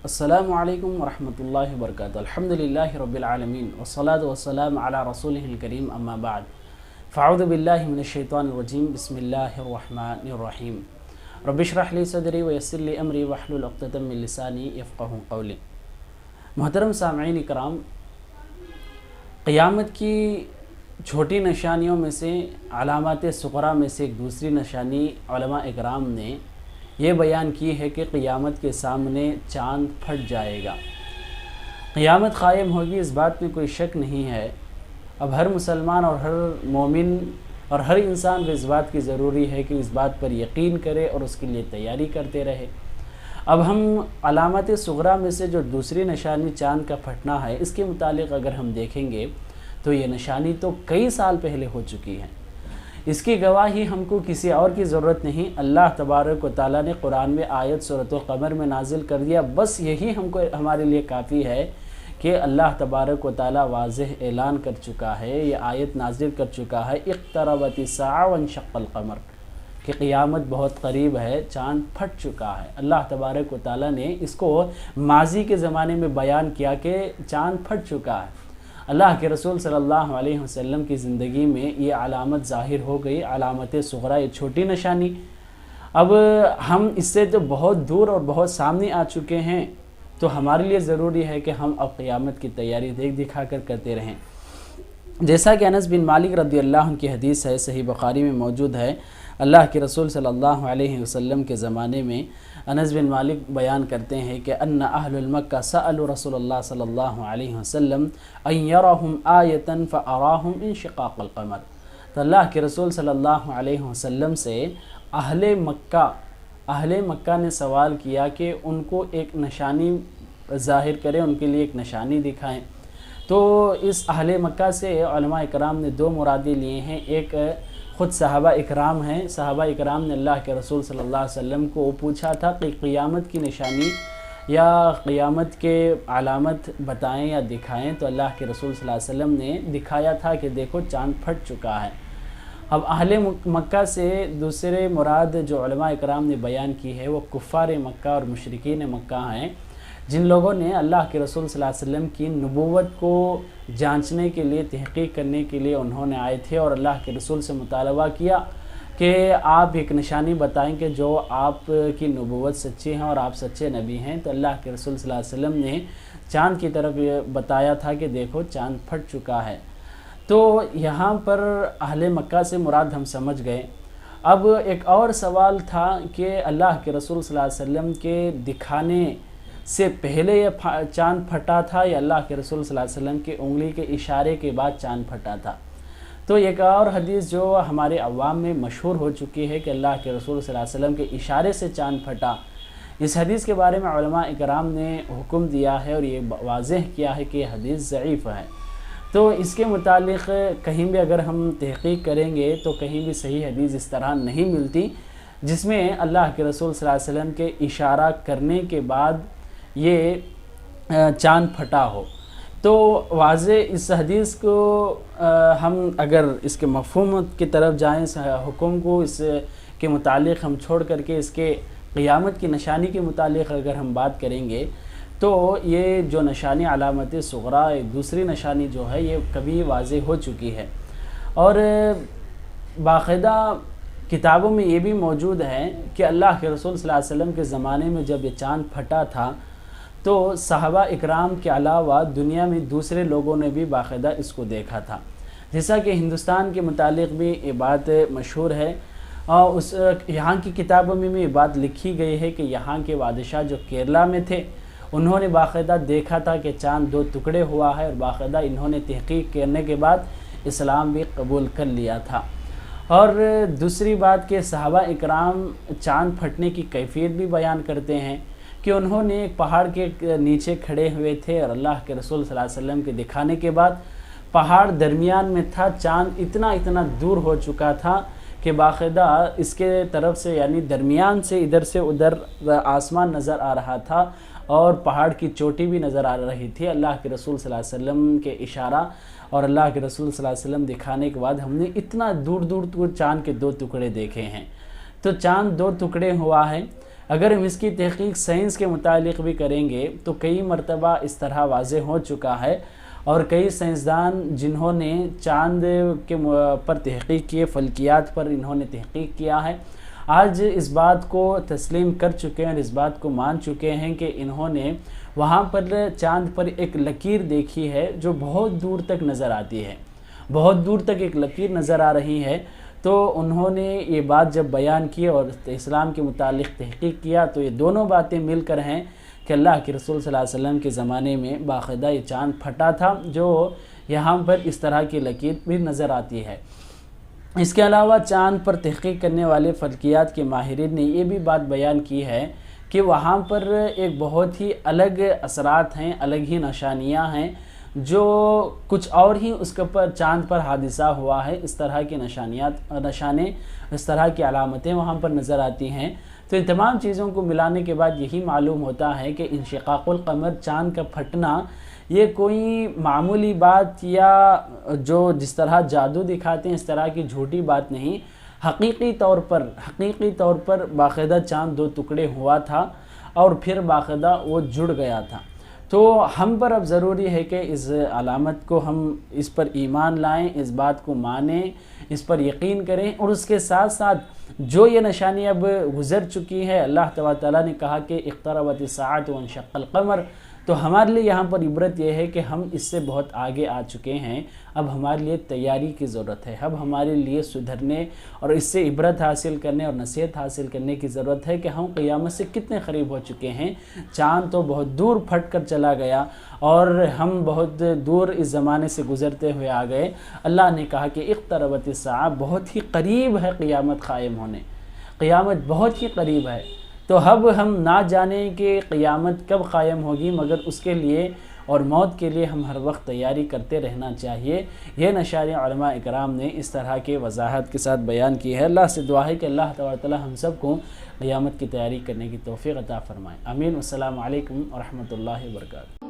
السلام علیکم ورحمۃ اللہ وبرکاتہ۔ الحمدللہ رب العالمین والصلاة والسلام علی رسولہ الکریم، اما بعد فاعوذ باللہ من الشیطان الرجیم، بسم اللہ الرحمن الرحیم۔ رب اشرح لی صدری ویسر لی امری واحلل عقدۃ من لسانی یفقہوا قولی۔ محترم سامعین اکرام، قیامت کی چھوٹی نشانیوں میں سے، علامات صغریٰ میں سے ایک دوسری نشانی علماء اکرام نے یہ بیان کی ہے کہ قیامت کے سامنے چاند پھٹ جائے گا، قیامت قائم ہوگی، اس بات میں کوئی شک نہیں ہے۔ اب ہر مسلمان اور ہر مومن اور ہر انسان کو اس بات کی ضروری ہے کہ اس بات پر یقین کرے اور اس کے لیے تیاری کرتے رہے۔ اب ہم علامات صغریٰ میں سے جو دوسری نشانی چاند کا پھٹنا ہے، اس کے متعلق اگر ہم دیکھیں گے تو یہ نشانی تو کئی سال پہلے ہو چکی ہے۔ اس کی گواہی ہم کو کسی اور کی ضرورت نہیں، اللہ تبارک و تعالیٰ نے قرآن میں آیت سورۃ القمر میں نازل کر دیا، بس یہی ہمارے لیے کافی ہے کہ اللہ تبارک و تعالیٰ واضح اعلان کر چکا ہے، یہ آیت نازل کر چکا ہے، اقتربت الساعۃ وانشق القمر، کہ قیامت بہت قریب ہے، چاند پھٹ چکا ہے۔ اللہ تبارک و تعالیٰ نے اس کو ماضی کے زمانے میں بیان کیا کہ چاند پھٹ چکا ہے۔ اللہ کے رسول صلی اللہ علیہ وسلم کی زندگی میں یہ علامت ظاہر ہو گئی، علامت صغریٰ، یہ چھوٹی نشانی۔ اب ہم اس سے تو بہت دور اور بہت سامنے آ چکے ہیں، تو ہمارے لیے ضروری ہے کہ ہم اب قیامت کی تیاری دیکھ دکھا کر کرتے رہیں۔ جیسا کہ انس بن مالک رضی اللہ عنہ کی حدیث ہے، صحیح بخاری میں موجود ہے، اللہ کے رسول صلی اللہ علیہ وسلم کے زمانے میں انس بن مالک بیان کرتے ہیں کہ ان اہل المکہ سألوا رسول اللہ صلی اللہ علیہ وسلم ان یرہم آیتا فاراہم انشقاق القمر۔ تو اللہ کے رسول صلی اللہ علیہ وسلم سے اہل مکہ نے سوال کیا کہ ان کو ایک نشانی ظاہر کریں، ان کے لیے ایک نشانی دکھائیں۔ تو اس اہل مکہ سے علماء اکرام نے دو مرادیں لیے ہیں، ایک خود صحابہ اکرام ہیں، صحابہ اکرام نے اللہ کے رسول صلی اللہ علیہ وسلم کو پوچھا تھا کہ قیامت کی نشانی یا قیامت کے علامت بتائیں یا دکھائیں، تو اللہ کے رسول صلی اللہ علیہ وسلم نے دکھایا تھا کہ دیکھو چاند پھٹ چکا ہے۔ اب اہل مکہ سے دوسرے مراد جو علماء اکرام نے بیان کی ہے وہ کفار مکہ اور مشرکین مکہ ہیں، جن لوگوں نے اللہ کے رسول صلی اللہ علیہ وسلم کی نبوت کو جانچنے کے لیے، تحقیق کرنے کے لیے انہوں نے آئے تھے اور اللہ کے رسول سے مطالبہ کیا کہ آپ ایک نشانی بتائیں کہ جو آپ کی نبوت سچی ہے اور آپ سچے نبی ہیں۔ تو اللہ کے رسول صلی اللہ علیہ وسلم نے چاند کی طرف یہ بتایا تھا کہ دیکھو چاند پھٹ چکا ہے۔ تو یہاں پر اہل مکہ سے مراد ہم سمجھ گئے۔ اب ایک اور سوال تھا کہ اللہ کے رسول صلی اللہ علیہ وسلم کے دکھانے سے پہلے یہ چاند پھٹا تھا یا اللہ کے رسول صلی اللہ علیہ وسلم کی انگلی کے اشارے کے بعد چاند پھٹا تھا۔ تو ایک اور حدیث جو ہمارے عوام میں مشہور ہو چکی ہے کہ اللہ کے رسول صلی اللہ علیہ وسلم کے اشارے سے چاند پھٹا، اس حدیث کے بارے میں علماء اکرام نے حکم دیا ہے اور یہ واضح کیا ہے کہ یہ حدیث ضعیف ہے۔ تو اس کے متعلق کہیں بھی اگر ہم تحقیق کریں گے تو کہیں بھی صحیح حدیث اس طرح نہیں ملتی جس میں اللہ کے رسول صلی اللہ علیہ وسلم کے اشارہ کرنے کے بعد یہ چاند پھٹا ہو۔ تو واضح اس حدیث کو ہم اگر اس کے مفہوم کی طرف جائیں، اس حکم کو اس کے متعلق ہم چھوڑ کر کے اس کے قیامت کی نشانی کے متعلق اگر ہم بات کریں گے تو یہ جو نشانی علامت صغریٰ، دوسری نشانی جو ہے یہ کبھی واضح ہو چکی ہے، اور باقاعدہ کتابوں میں یہ بھی موجود ہے کہ اللہ کے رسول صلی اللہ علیہ وسلم کے زمانے میں جب یہ چاند پھٹا تھا تو صحابہ اکرام کے علاوہ دنیا میں دوسرے لوگوں نے بھی باقاعدہ اس کو دیکھا تھا۔ جیسا کہ ہندوستان کے متعلق بھی یہ بات مشہور ہے، اور یہاں کی کتابوں میں بھی یہ بات لکھی گئی ہے کہ یہاں کے بادشاہ جو کیرلا میں تھے انہوں نے باقاعدہ دیکھا تھا کہ چاند دو ٹکڑے ہوا ہے، اور باقاعدہ انہوں نے تحقیق کرنے کے بعد اسلام بھی قبول کر لیا تھا۔ اور دوسری بات کہ صحابہ اکرام چاند پھٹنے کی کیفیت بھی بیان کرتے ہیں کہ انہوں نے ایک پہاڑ کے نیچے کھڑے ہوئے تھے اور اللہ کے رسول صلی اللہ علیہ وسلم کے دکھانے کے بعد پہاڑ درمیان میں تھا، چاند اتنا دور ہو چکا تھا کہ باقاعدہ اس کے طرف سے یعنی درمیان سے ادھر سے ادھر آسمان نظر آ رہا تھا اور پہاڑ کی چوٹی بھی نظر آ رہی تھی۔ اللہ کے رسول صلی اللہ علیہ وسلم کے اشارہ اور اللہ کے رسول صلی اللہ علیہ وسلم دکھانے کے بعد ہم نے اتنا دور چاند کے دو ٹکڑے دیکھے ہیں۔ تو چاند دو ٹکڑے ہوا ہے، اگر ہم اس کی تحقیق سائنس کے متعلق بھی کریں گے تو کئی مرتبہ اس طرح واضح ہو چکا ہے، اور کئی سائنسدان جنہوں نے چاند کے پر تحقیق کی، فلکیات پر انہوں نے تحقیق کیا ہے، آج اس بات کو تسلیم کر چکے ہیں اور اس بات کو مان چکے ہیں کہ انہوں نے وہاں پر چاند پر ایک لکیر دیکھی ہے جو بہت دور تک نظر آتی ہے، بہت دور تک ایک لکیر نظر آ رہی ہے۔ تو انہوں نے یہ بات جب بیان کی اور اسلام کے متعلق تحقیق کیا تو یہ دونوں باتیں مل کر ہیں کہ اللہ کے رسول صلی اللہ علیہ وسلم کے زمانے میں باقاعدہ یہ چاند پھٹا تھا جو یہاں پر اس طرح کی لکیر بھی نظر آتی ہے۔ اس کے علاوہ چاند پر تحقیق کرنے والے فلکیات کے ماہرین نے یہ بھی بات بیان کی ہے کہ وہاں پر ایک بہت ہی الگ اثرات ہیں، الگ ہی نشانیاں ہیں، جو کچھ اور ہی اس کے پر چاند پر حادثہ ہوا ہے، اس طرح کی نشانے، اس طرح کی علامتیں وہاں پر نظر آتی ہیں۔ تو ان تمام چیزوں کو ملانے کے بعد یہی معلوم ہوتا ہے کہ انشقاق القمر، چاند کا پھٹنا، یہ کوئی معمولی بات یا جو جس طرح جادو دکھاتے ہیں اس طرح کی جھوٹی بات نہیں، حقیقی طور پر باقاعدہ چاند دو ٹکڑے ہوا تھا اور پھر باقاعدہ وہ جڑ گیا تھا۔ تو ہم پر اب ضروری ہے کہ اس علامت کو ہم اس پر ایمان لائیں، اس بات کو مانیں، اس پر یقین کریں، اور اس کے ساتھ ساتھ جو یہ نشانی اب گزر چکی ہے، اللہ تعالیٰ نے کہا کہ اقتربت الساعۃ وانشق القمر، تو ہمارے لیے یہاں پر عبرت یہ ہے کہ ہم اس سے بہت آگے آ چکے ہیں، اب ہمارے لیے تیاری کی ضرورت ہے، اب ہمارے لیے سدھرنے اور اس سے عبرت حاصل کرنے اور نصیحت حاصل کرنے کی ضرورت ہے کہ ہم قیامت سے کتنے قریب ہو چکے ہیں۔ چاند تو بہت دور پھٹ کر چلا گیا اور ہم بہت دور اس زمانے سے گزرتے ہوئے آ گئے۔ اللہ نے کہا کہ اقتربت الساعہ، بہت ہی قریب ہے قیامت قائم ہونے، قیامت بہت ہی قریب ہے۔ تو اب ہم نہ جانیں کہ قیامت کب قائم ہوگی، مگر اس کے لیے اور موت کے لیے ہم ہر وقت تیاری کرتے رہنا چاہیے۔ یہ نشانی علماء اکرام نے اس طرح کے وضاحت کے ساتھ بیان کی ہے۔ اللہ سے دعا ہے کہ اللہ تعالیٰ ہم سب کو قیامت کی تیاری کرنے کی توفیق عطا فرمائے۔ آمین۔ السلام علیکم ورحمۃ اللہ وبرکاتہ۔